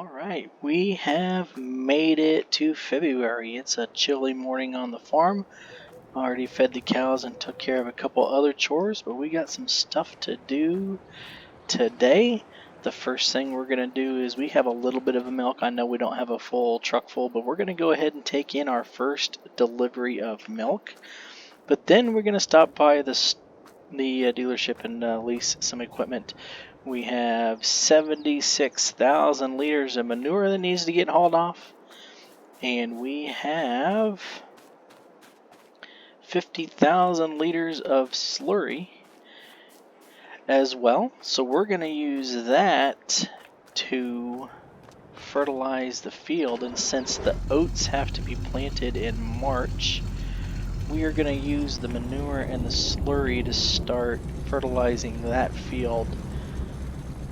Alright, we have made it to February. It's a chilly morning on the farm. Already fed the cows and took care of a couple other chores, but we got some stuff to do today. The first thing we're going to do is we have a little bit of milk. I know we don't have a full truck full, but we're going to go ahead and take in our first delivery of milk. But then we're going to stop by the dealership and lease some equipment. We have 76,000 liters of manure that needs to get hauled off. And we have 50,000 liters of slurry as well. So we're going to use that to fertilize the field. And since the oats have to be planted in March, we are going to use the manure and the slurry to start fertilizing that field,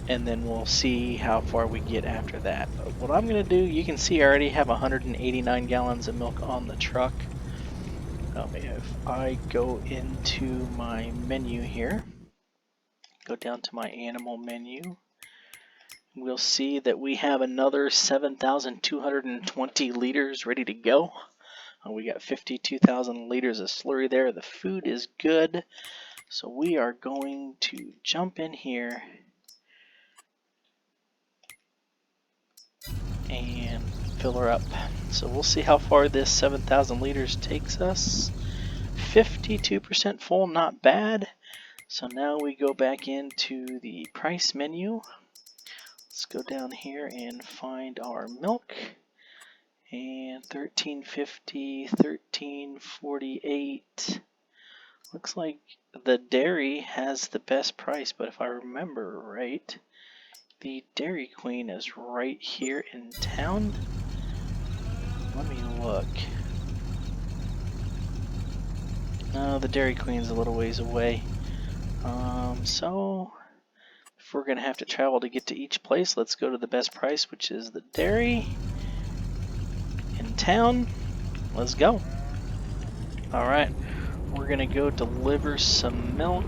and then we'll see how far we get after that. But what I'm going to do, you can see I already have 189 gallons of milk on the truck. If I go into my menu here, go down to my animal menu, we'll see that we have another 7,220 liters ready to go. We got 52,000 liters of slurry there. The food is good, so we are going to jump in here and fill her up. So we'll see how far this 7,000 liters takes us. 52% full, not bad. So now we go back into the price menu. Let's go down here and find our milk. And $13.50, $13.48. Looks like the dairy has the best price, but if I remember right, the Dairy Queen is right here in town. Let me look. No, the Dairy Queen's a little ways away. So if we're gonna have to travel to get to each place, let's go to the best price, which is the dairy in town. Let's go. Alright, we're gonna go deliver some milk.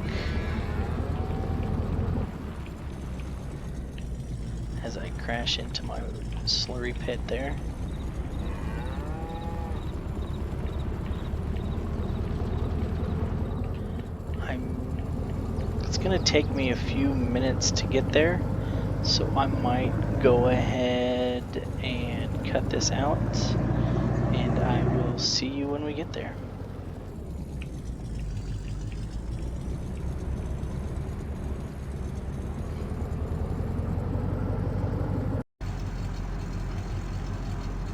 As I crash into my slurry pit there. It's gonna take me a few minutes to get there, so I might go ahead and cut this out, and I will see you when we get there.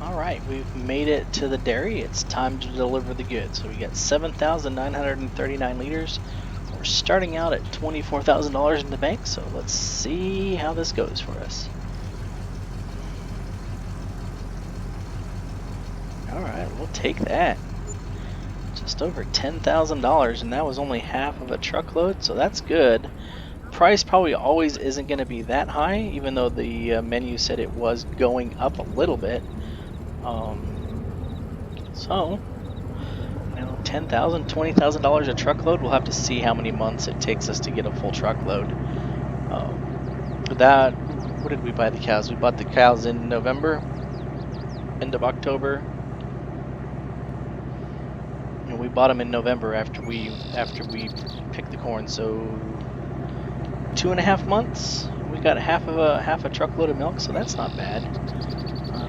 Alright, we've made it to the dairy. It's time to deliver the goods. So we got 7,939 liters. We're starting out at $24,000 in the bank, so let's see how this goes for us. Alright, we'll take that. Just over $10,000, and that was only half of a truckload, so that's good. Price probably always isn't going to be that high, even though the menu said it was going up a little bit. So, you know, $10,000, $20,000 a truckload. We'll have to see how many months it takes us to get a full truckload. What did we buy the cows? We bought the cows in November, end of October. And we bought them in November after we picked the corn. So 2.5 months. We got half a truckload of milk, so that's not bad.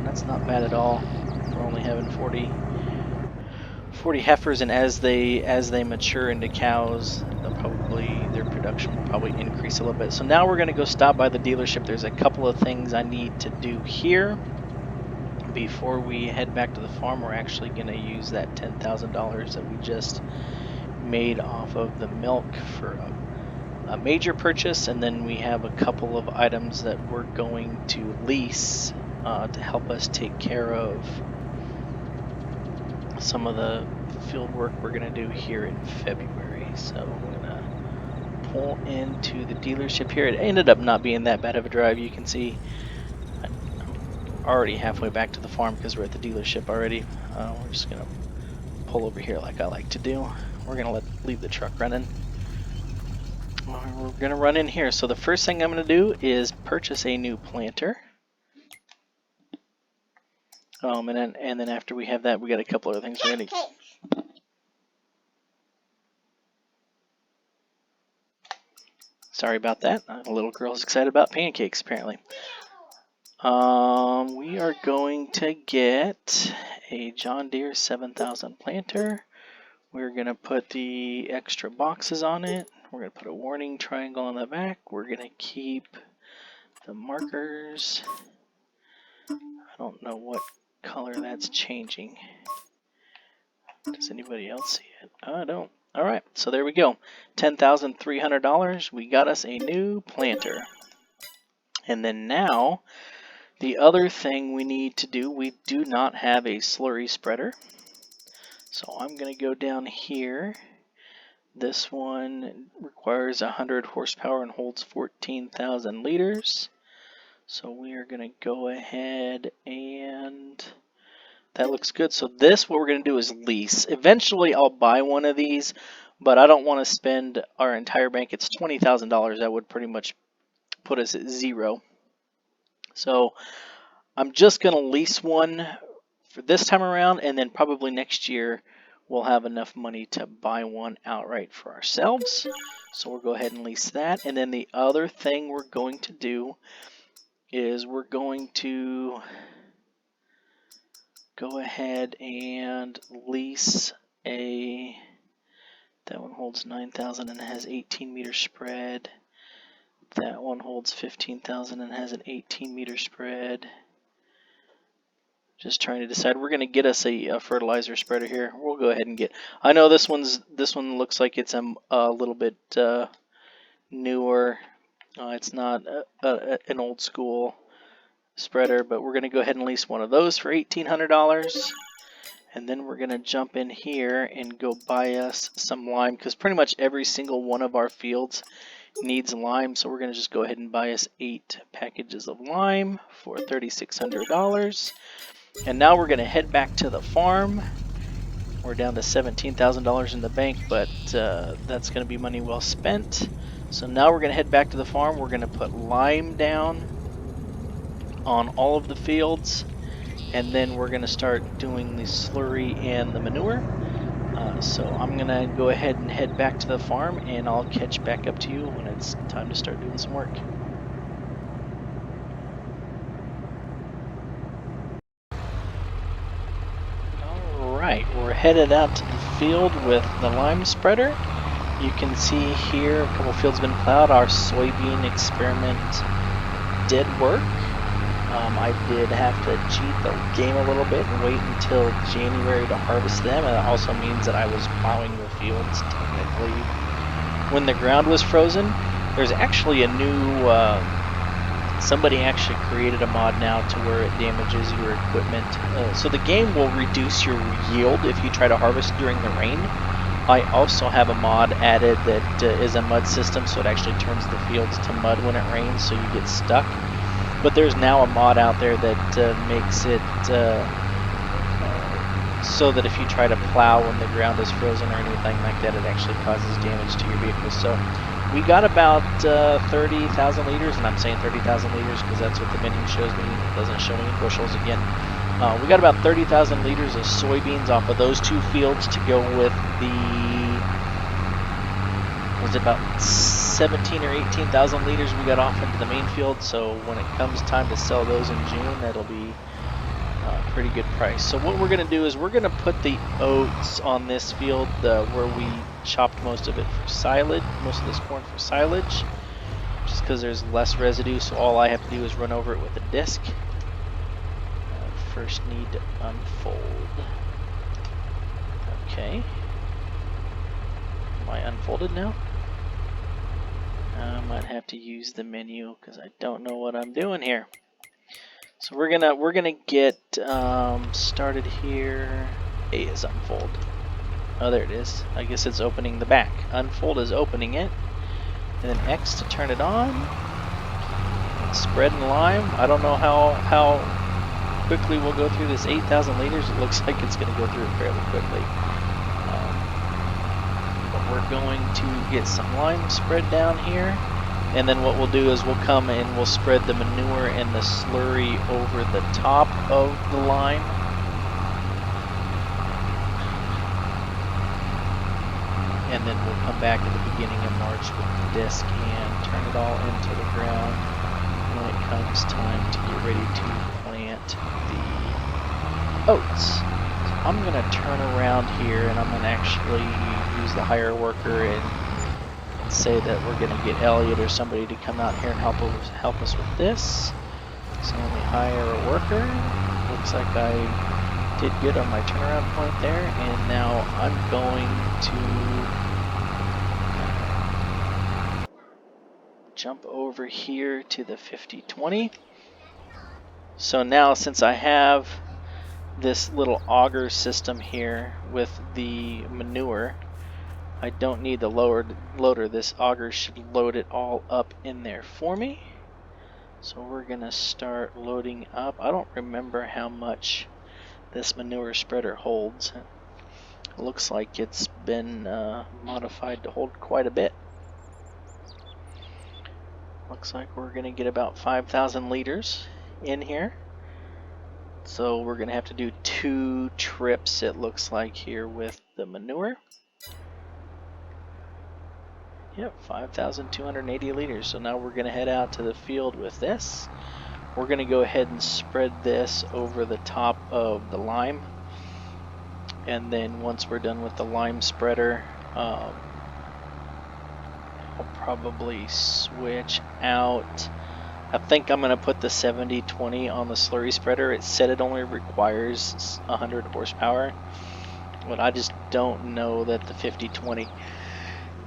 That's not bad at all. We're only having 40 heifers, and as they mature into cows, their production will probably increase a little bit. So now we're going to go stop by the dealership. There's a couple of things I need to do here before we head back to the farm. We're actually going to use that $10,000 that we just made off of the milk for a major purchase, and then we have a couple of items that we're going to lease to help us take care of some of the field work we're going to do here in February. So I'm going to pull into the dealership here. It ended up not being that bad of a drive. You can see I'm already halfway back to the farm because we're at the dealership already. We're just going to pull over here like I like to do. We're going to leave the truck running. We're going to run in here. So the first thing I'm going to do is purchase a new planter. And then after we have that, we got a couple other things we're gonna. Sorry about that. The little girl's excited about pancakes, apparently. We are going to get a John Deere 7000 planter. We're going to put the extra boxes on it. We're going to put a warning triangle on the back. We're going to keep the markers. I don't know what color that's changing. Does anybody else see it? I don't. All right, so there we go. $10,300. We got us a new planter. And then now, the other thing we need to do, we do not have a slurry spreader. So I'm going to go down here. This one requires 100 horsepower and holds 14,000 liters. So we are going to go ahead and that looks good. So this, what we're going to do is lease. Eventually I'll buy one of these, but I don't want to spend our entire bank. It's $20,000. That would pretty much put us at zero. So I'm just going to lease one for this time around, and then probably next year we'll have enough money to buy one outright for ourselves. So we'll go ahead and lease that. And then the other thing we're going to do is we're going to go ahead and lease a, that one holds 9,000 and has 18 meter spread. That one holds 15,000 and has an 18 meter spread. Just trying to decide. We're going to get us a fertilizer spreader here. We'll go ahead and get. I know this one looks like it's a little bit newer. It's not an old school spreader, but we're going to go ahead and lease one of those for $1,800. And then we're going to jump in here and go buy us some lime, because pretty much every single one of our fields needs lime. So we're going to just go ahead and buy us 8 packages of lime for $3,600. And now we're going to head back to the farm. We're down to $17,000 in the bank, but that's going to be money well spent. So now we're going to head back to the farm. We're going to put lime down on all of the fields, and then we're going to start doing the slurry and the manure. So I'm going to go ahead and head back to the farm, and I'll catch back up to you when it's time to start doing some work. Alright, we're headed out to the field with the lime spreader. You can see here a couple fields have been plowed. Our soybean experiment did work. I did have to cheat the game a little bit and wait until January to harvest them, and it also means that I was plowing the fields technically when the ground was frozen. There's actually a new, somebody actually created a mod now to where it damages your equipment. So the game will reduce your yield if you try to harvest during the rain. I also have a mod added that is a mud system, so it actually turns the fields to mud when it rains, so you get stuck. But there's now a mod out there that makes it so that if you try to plow when the ground is frozen or anything like that, it actually causes damage to your vehicle. So we got about 30,000 liters, and I'm saying 30,000 liters because that's what the menu shows me. It doesn't show me in bushels again. We got about 30,000 liters of soybeans off of those 2 fields to go with the, was it about 17 or 18,000 liters we got off into the main field. So when it comes time to sell those in June, that'll be a pretty good price. So what we're going to do is we're going to put the oats on this field where we chopped most of it for silage, most of this corn for silage, just because there's less residue. So all I have to do is run over it with a disc. First need to unfold. Okay. Am I unfolded now? I might have to use the menu because I don't know what I'm doing here. So we're gonna get started here. A is unfold. Oh, there it is. I guess it's opening the back. Unfold is opening it, and then X to turn it on. Spread and lime. I don't know how quickly we'll go through this 8,000 liters. It looks like it's going to go through it fairly quickly. But we're going to get some lime spread down here. And then what we'll do is we'll come and we'll spread the manure and the slurry over the top of the lime. And then we'll come back at the beginning of March with the disc and turn it all into the ground when it comes time to get ready to plant the oats. So I'm going to turn around here and I'm going to actually use the hire worker and say that we're going to get Elliot or somebody to come out here and help us with this. So let me hire a worker. Looks like I did good on my turnaround point there, and now I'm going to jump over here to the 50-20. So now, since I have this little auger system here with the manure, I don't need the loader. This auger should load it all up in there for me. So we're going to start loading up. I don't remember how much this manure spreader holds. It looks like it's been modified to hold quite a bit. Looks like we're going to get about 5,000 liters in here. So we're going to have to do 2 trips, it looks like, here with the manure. Yep, 5,280 liters. So now we're going to head out to the field with this. We're going to go ahead and spread this over the top of the lime. And then once we're done with the lime spreader, I'll probably switch out. I think I'm going to put the 70-20 on the slurry spreader. It said it only requires 100 horsepower, but I just don't know that the 50-20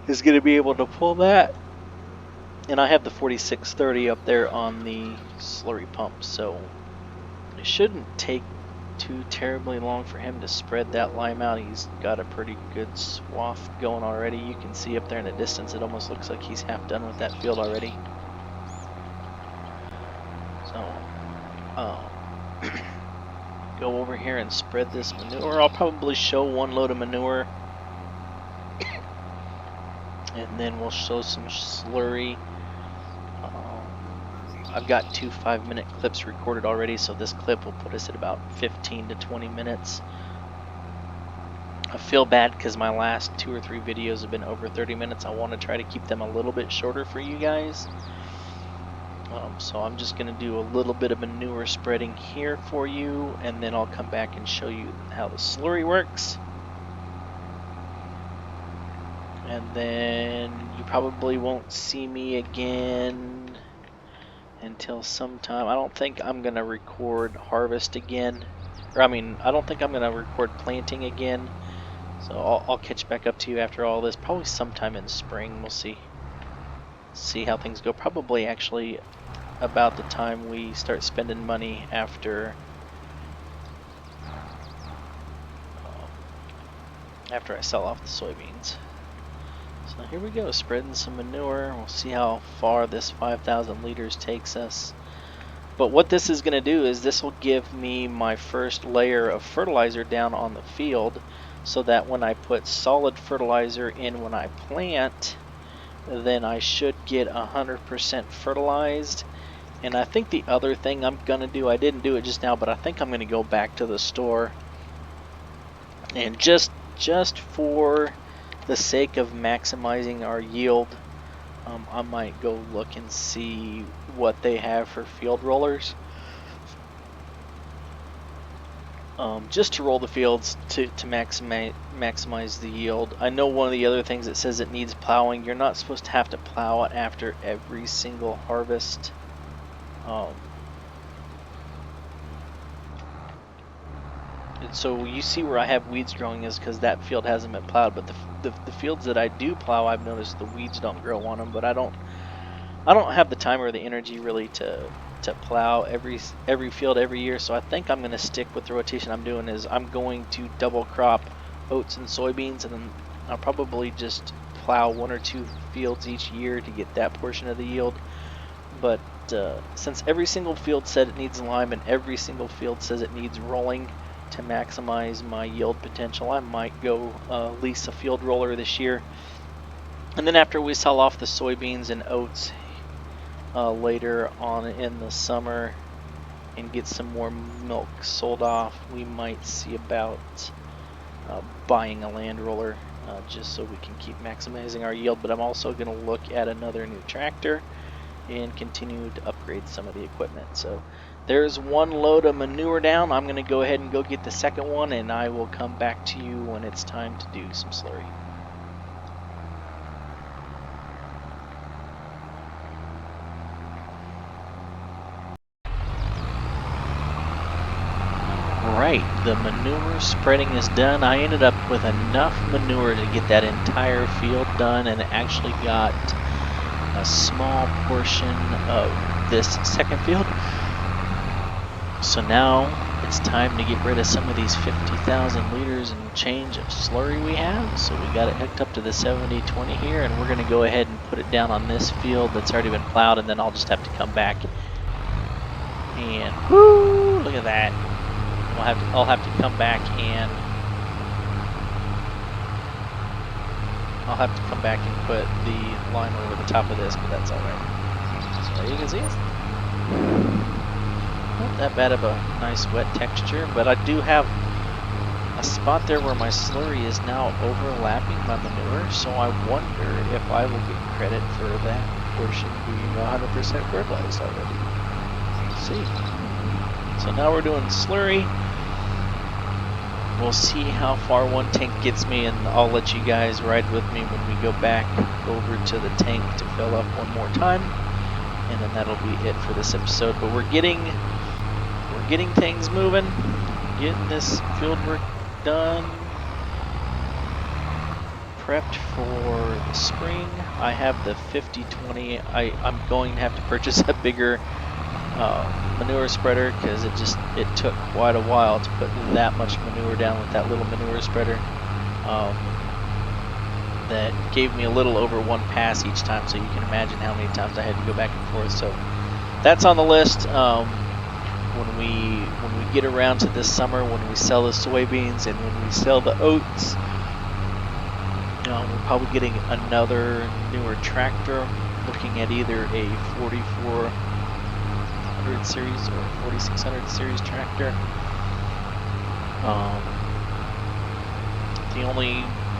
is going to be able to pull that. And I have the 4630 up there on the slurry pump, so it shouldn't take too terribly long for him to spread that lime out. He's got a pretty good swath going already. You can see up there in the distance, it almost looks like he's half done with that field already. So, go over here and spread this manure. I'll probably show 1 load of manure, and then we'll show some slurry. I've got 2 5-minute clips recorded already, so this clip will put us at about 15 to 20 minutes. I feel bad because my last 2 or 3 videos have been over 30 minutes. I want to try to keep them a little bit shorter for you guys. So I'm just going to do a little bit of manure spreading here for you, and then I'll come back and show you how the slurry works. And then you probably won't see me again until sometime. I don't think I'm going to record harvest again. Or I don't think I'm going to record planting again. So I'll catch back up to you after all this. Probably sometime in spring. We'll see how things go. Probably actually about the time we start spending money after I sell off the soybeans. So here we go, spreading some manure. We'll see how far this 5,000 liters takes us. But what this is going to do is this will give me my first layer of fertilizer down on the field, so that when I put solid fertilizer in when I plant, then I should get 100% fertilized. And I think the other thing I'm going to do, I didn't do it just now, but I think I'm going to go back to the store and just for the sake of maximizing our yield, I might go look and see what they have for field rollers, just to roll the fields to maximize the yield. I know one of the other things that says it needs plowing. You're not supposed to have to plow it after every single harvest. And so you see where I have weeds growing is because that field hasn't been plowed, but the fields that I do plow, I've noticed the weeds don't grow on them. But I don't have the time or the energy really to plow every field every year. So I think I'm going to stick with the rotation I'm doing. Is I'm going to double crop oats and soybeans, and then I'll probably just plow 1 or 2 fields each year to get that portion of the yield. But since every single field said it needs lime and every single field says it needs rolling to maximize my yield potential, I might go lease a field roller this year. And then after we sell off the soybeans and oats later on in the summer and get some more milk sold off, we might see about buying a land roller just so we can keep maximizing our yield. But I'm also going to look at another new tractor and continue to upgrade some of the equipment. So there's one load of manure down. I'm going to go ahead and go get the second one, and I will come back to you when it's time to do some slurry. Right, the manure spreading is done. I ended up with enough manure to get that entire field done, and actually got a small portion of this second field. So now it's time to get rid of some of these 50,000 liters and change of slurry we have. So we got it hooked up to the 70-20 here, and we're going to go ahead and put it down on this field that's already been plowed, and then I'll just have to come back and whoo, look at that. I'll have to come back and put the line over the top of this, but that's all right. So you can see it's not that bad of a nice wet texture, but I do have a spot there where my slurry is now overlapping my manure, so I wonder if I will get credit for that portion being 100% fertilized already. Let's see. So now we're doing slurry. We'll see how far one tank gets me, and I'll let you guys ride with me when we go back over to the tank to fill up one more time, and then that'll be it for this episode. But we're getting things moving, getting this field work done, prepped for the spring. I have the 50-20. I'm going to have to purchase a bigger manure spreader, because it took quite a while to put that much manure down with that little manure spreader. That gave me a little over one pass each time, so you can imagine how many times I had to go back and forth. So that's on the list. When we get around to this summer, when we sell the soybeans and when we sell the oats, we're probably getting another newer tractor, looking at either a 4400 series or 4600 series tractor.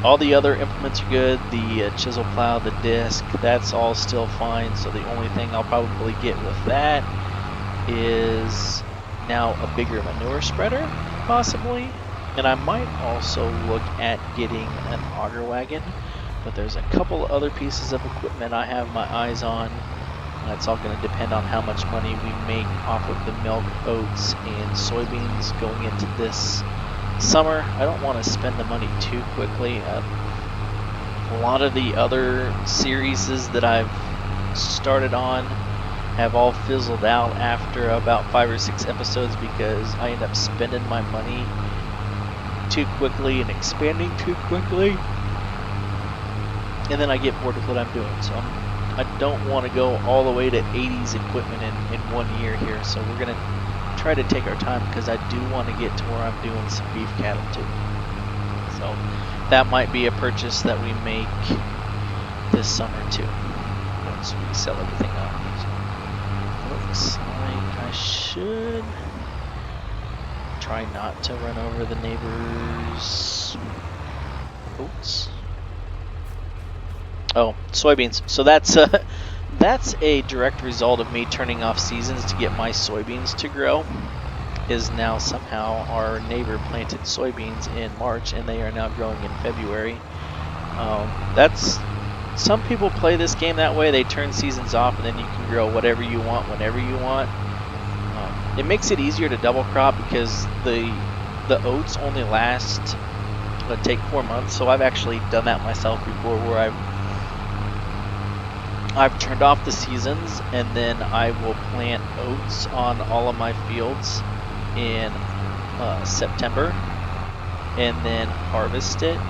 All the other implements are good. The chisel plow, the disc, that's all still fine. So the only thing I'll probably get with that is now a bigger manure spreader, possibly. And I might also look at getting an auger wagon. But there's a couple other pieces of equipment I have my eyes on. That's all going to depend on how much money we make off of the milk, oats, and soybeans going into this summer. I don't want to spend the money too quickly. A lot of the other series that I've started on have all fizzled out after about 5 or 6 episodes, because I end up spending my money too quickly and expanding too quickly, and then I get bored with what I'm doing. So I don't want to go all the way to 80s equipment in 1 year here. So we're going to try to take our time, because I do want to get to where I'm doing some beef cattle too. So that might be a purchase that we make this summer too, once we sell everything off. So looks like I should try not to run over the neighbor's oats. Oh, soybeans. So that's a direct result of me turning off seasons to get my soybeans to grow. Is now somehow our neighbor planted soybeans in March, and they are now growing in February. Some people play this game that way. They turn seasons off, and then you can grow whatever you want whenever you want. It makes it easier to double crop, because the oats only last, take 4 months. So I've actually done that myself before, where I've turned off the seasons, and then I will plant oats on all of my fields in September, and then harvest it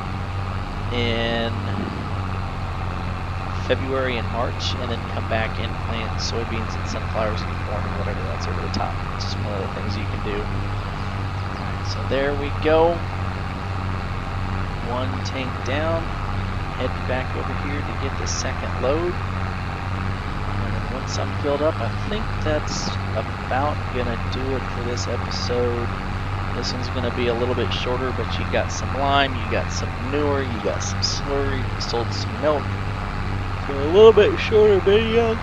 in February and March, and then come back and plant soybeans and sunflowers and corn and whatever that's over the top. It's just one of the things you can do. Alright, so there we go. One tank down. Heading back over here to get the second load. And then once I'm filled up, I think that's about gonna do it for this episode. This one's gonna be a little bit shorter, but you got some lime, you got some manure, you got some slurry, you sold some milk. So a little bit shorter video,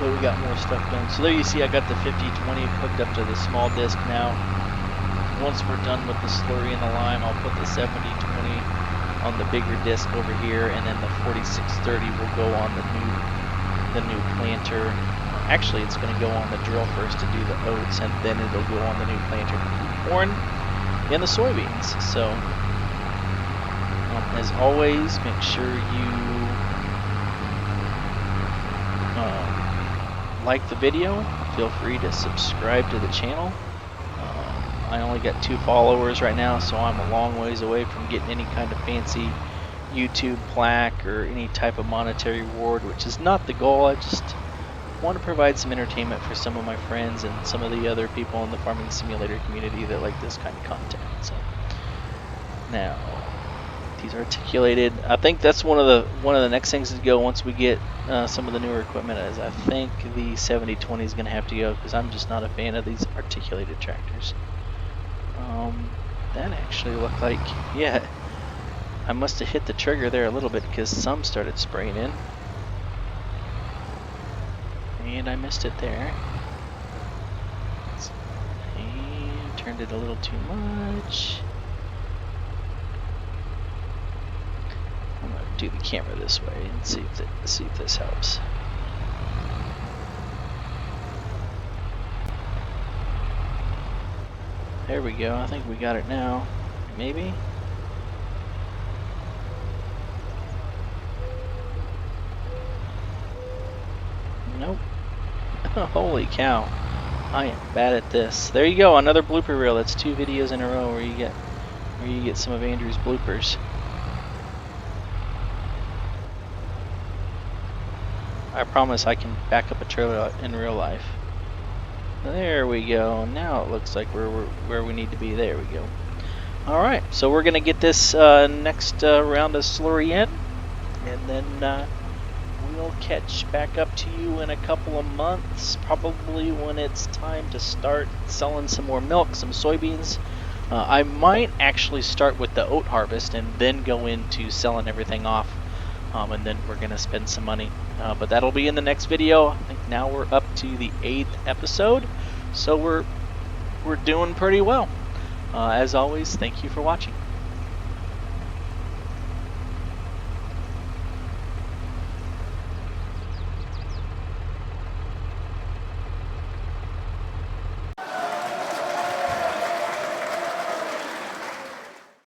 but we got more stuff done. So there you see I got the 50-20 hooked up to the small disc now. Once we're done with the slurry and the lime, I'll put the 70-20 on the bigger disc over here, and then the 4630 will go on the new planter. Actually, it's going to go on the drill first to do the oats, and then it'll go on the new planter to do corn and the soybeans. So, as always, make sure you like the video. Feel free to subscribe to the channel. I only got 2 followers right now, so I'm a long ways away from getting any kind of fancy YouTube plaque or any type of monetary reward, which is not the goal. I just want to provide some entertainment for some of my friends and some of the other people in the farming simulator community that like this kind of content. So now these articulated, I think that's one of the next things to go once we get some of the newer equipment. Is I think the 70-20 is going to have to go, because I'm just not a fan of these articulated tractors. That actually looked like, yeah, I must have hit the trigger there a little bit because some started spraying in. And I missed it there. And turned it a little too much. I'm going to do the camera this way and see if this helps. There we go. I think we got it now. Maybe? Nope. Holy cow. I am bad at this. There you go, another blooper reel. That's 2 videos in a row where you get some of Andrew's bloopers. I promise I can back up a trailer in real life. There we go. Now it looks like we're where we need to be. There we go. Alright, so we're going to get this next round of slurry in, and then we'll catch back up to you in a couple of months, probably when it's time to start selling some more milk, some soybeans. I might actually start with the oat harvest and then go into selling everything off, and then we're going to spend some money. But that'll be in the next video. I think now we're up to the 8th episode, so we're doing pretty well. As always, thank you for watching.